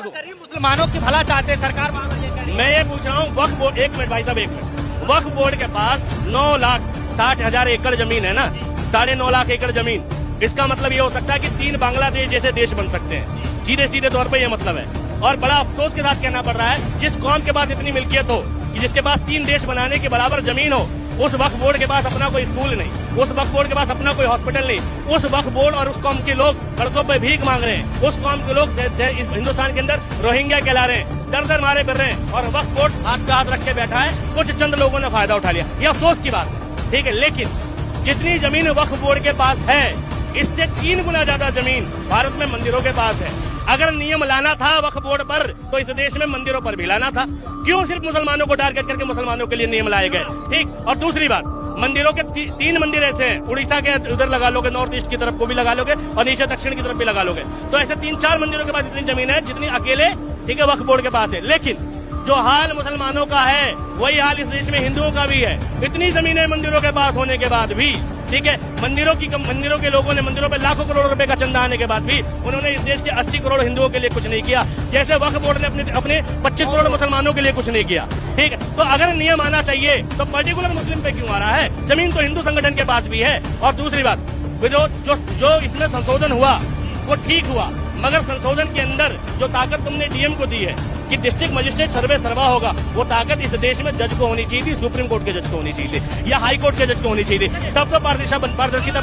दो। मुसलमानों की भला चाहते हैं सरकार। मैं ये पूछ रहा हूँ वक्फ बोर्ड, एक मिनट भाई साहब, एक मिनट, वक्फ बोर्ड के पास 9,60,000 एकड़ जमीन है ना, 9.5 लाख एकड़ जमीन। इसका मतलब ये हो सकता है कि 3 बांग्लादेश जैसे देश बन सकते हैं, सीधे सीधे तौर पर ये मतलब है। और बड़ा अफसोस के साथ कहना पड़ रहा है, जिस कौम के पास इतनी मिल्कियत हो कि जिसके पास 3 देश बनाने के बराबर जमीन हो, उस वक्फ बोर्ड के पास अपना कोई स्कूल नहीं, उस वक्फ बोर्ड के पास अपना कोई हॉस्पिटल नहीं, उस वक्फ बोर्ड और उस कौम के लोग सड़कों पर भीख मांग रहे हैं, उस कौम के लोग इस हिंदुस्तान के अंदर रोहिंग्या कहला रहे हैं, दर दर मारे फिर रहे हैं, और वक्फ बोर्ड हाथ पे हाथ रख के बैठा है। कुछ चंद लोगों ने फायदा उठा लिया, ये अफसोस की बात है, ठीक है। लेकिन जितनी जमीन वक्फ बोर्ड के पास है, इससे 3 गुना ज्यादा जमीन भारत में मंदिरों के पास है। अगर नियम लाना था वक्फ बोर्ड पर, तो इस देश में मंदिरों पर भी लाना था। क्यों सिर्फ मुसलमानों को टारगेट करके मुसलमानों के लिए नियम लाए गए? ठीक। और दूसरी बात, मंदिरों के 3 मंदिर ऐसे हैं, उड़ीसा के उधर लगा लोगे, नॉर्थ ईस्ट की तरफ को भी लगा लोगे, और नीचे दक्षिण की तरफ भी लगा लोगे, तो ऐसे 3-4 मंदिरों के पास इतनी जमीन है जितनी अकेले, ठीक है, वक्फ बोर्ड के पास है। लेकिन जो हाल मुसलमानों का है, वही हाल इस देश में हिंदुओं का भी है। इतनी जमीनें मंदिरों के पास होने के बाद भी, ठीक है, मंदिरों के लोगों ने, मंदिरों पे लाखों करोड़ रुपए का चंदा आने के बाद भी उन्होंने इस देश के 80 करोड़ हिंदुओं के लिए कुछ नहीं किया, जैसे वक्फ बोर्ड ने अपने 25 करोड़ मुसलमानों के लिए कुछ नहीं किया, ठीक है। तो अगर नियम आना चाहिए तो पर्टिकुलर मुस्लिम पे क्यों आ रहा है? जमीन तो हिंदू संगठन के पास भी है। और दूसरी बात, जो इसमें संशोधन हुआ वो ठीक हुआ, मगर संशोधन के अंदर जो ताकत तुमने डीएम को दी है कि डिस्ट्रिक्ट मजिस्ट्रेट सर्वा होगा, वो ताकत इस देश में जज को होनी चाहिए थी, सुप्रीम कोर्ट के जज को होनी चाहिए थी, या हाई कोर्ट के जज को होनी चाहिए थी, तब तो पारदर्शिता